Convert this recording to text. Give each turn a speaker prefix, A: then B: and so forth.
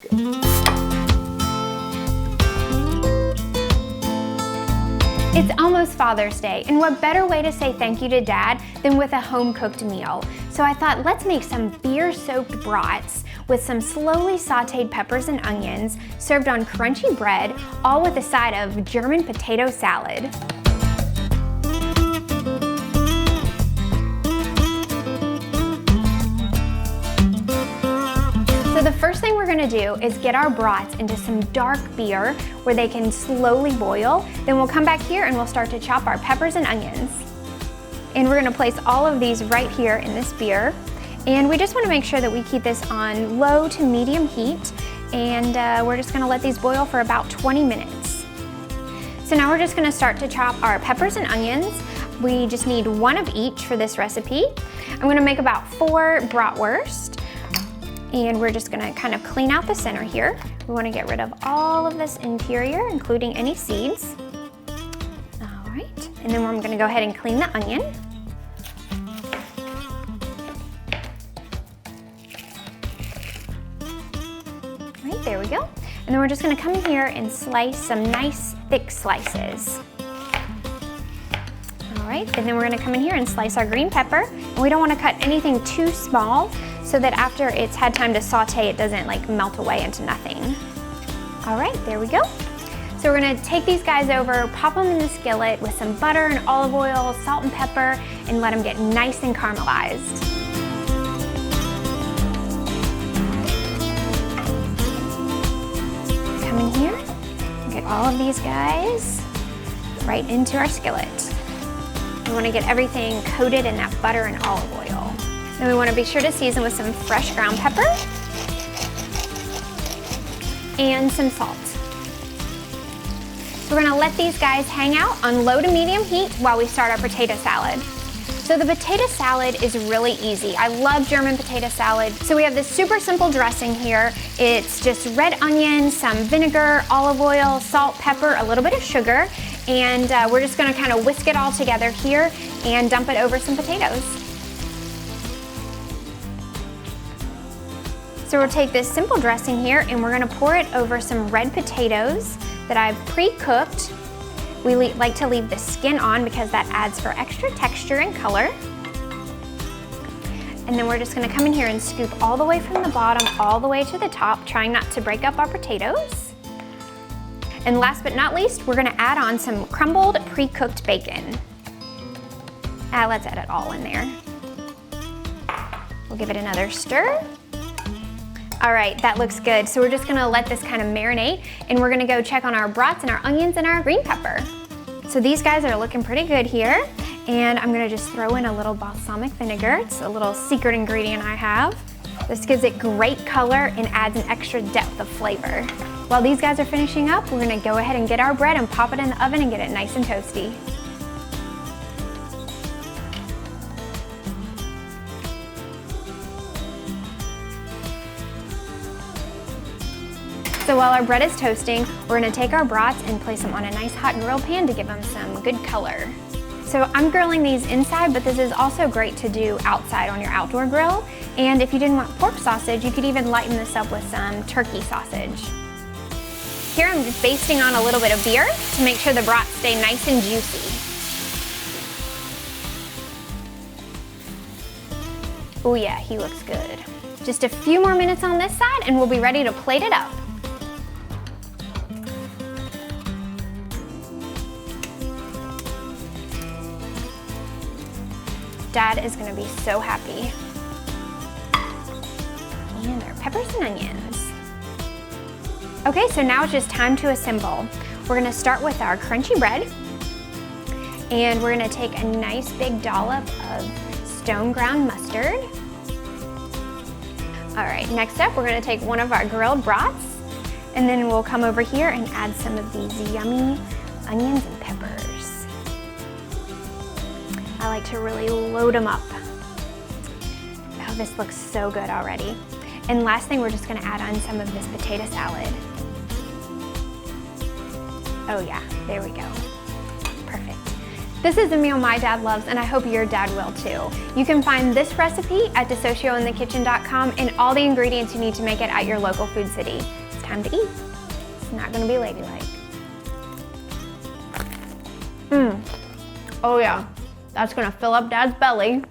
A: It's almost Father's Day, and what better way to say thank you to Dad than with a home-cooked meal? So I thought, let's make some beer-soaked brats with some slowly sauteed peppers and onions, served on crunchy bread, all with a side of German potato salad. So the first thing we're gonna do is get our brats into some dark beer where they can slowly boil. Then we'll come back here and we'll start to chop our peppers and onions. And we're gonna place all of these right here in this beer. And we just wanna make sure that we keep this on low to medium heat. And we're just gonna let these boil for about 20 minutes. So now we're just gonna start to chop our peppers and onions. We just need one of each for this recipe. I'm gonna make about 4 bratwurst. And we're just gonna kind of clean out the center here. We wanna get rid of all of this interior, including any seeds. All right, and then I'm gonna go ahead and clean the onion. All right, there we go. And then we're just gonna come in here and slice some nice thick slices. All right, and then we're gonna come in here and slice our green pepper. And we don't wanna cut anything too small, so that after it's had time to saute, it doesn't like melt away into nothing. All right, there we go. So we're gonna take these guys over, pop them in the skillet with some butter and olive oil, salt and pepper, and let them get nice and caramelized. Come in here, get all of these guys right into our skillet. We wanna get everything coated in that butter and olive oil. Then we want to be sure to season with some fresh ground pepper and some salt. So we're going to let these guys hang out on low to medium heat while we start our potato salad. So the potato salad is really easy. I love German potato salad. So we have this super simple dressing here. It's just red onion, some vinegar, olive oil, salt, pepper, a little bit of sugar, and we're just going to kind of whisk it all together here and dump it over some potatoes. So we'll take this simple dressing here and we're gonna pour it over some red potatoes that I've pre-cooked. We like to leave the skin on because that adds for extra texture and color. And then we're just gonna come in here and scoop all the way from the bottom all the way to the top, trying not to break up our potatoes. And last but not least, we're gonna add on some crumbled pre-cooked bacon. Let's add it all in there. We'll give it another stir. All right, that looks good. So we're just gonna let this kind of marinate and we're gonna go check on our brats and our onions and our green pepper. So these guys are looking pretty good here. And I'm gonna just throw in a little balsamic vinegar. It's a little secret ingredient I have. This gives it great color and adds an extra depth of flavor. While these guys are finishing up, we're gonna go ahead and get our bread and pop it in the oven and get it nice and toasty. So while our bread is toasting, we're gonna take our brats and place them on a nice hot grill pan to give them some good color. So I'm grilling these inside, but this is also great to do outside on your outdoor grill. And if you didn't want pork sausage, you could even lighten this up with some turkey sausage. Here I'm just basting on a little bit of beer to make sure the brats stay nice and juicy. Oh yeah, he looks good. Just a few more minutes on this side and we'll be ready to plate it up. Dad is gonna be so happy. And our peppers and onions. Okay, so now it's just time to assemble. We're gonna start with our crunchy bread. And we're gonna take a nice big dollop of stone ground mustard. All right, next up, we're gonna take one of our grilled brats. And then we'll come over here and add some of these yummy onions and peppers. I like to really load them up. Oh, this looks so good already. And last thing, we're just gonna add on some of this potato salad. Oh yeah, there we go. Perfect. This is a meal my dad loves, and I hope your dad will too. You can find this recipe at DeSocioInTheKitchen.com and all the ingredients you need to make it at your local Food City. It's time to eat. It's not gonna be ladylike. Oh yeah, that's gonna fill up Dad's belly.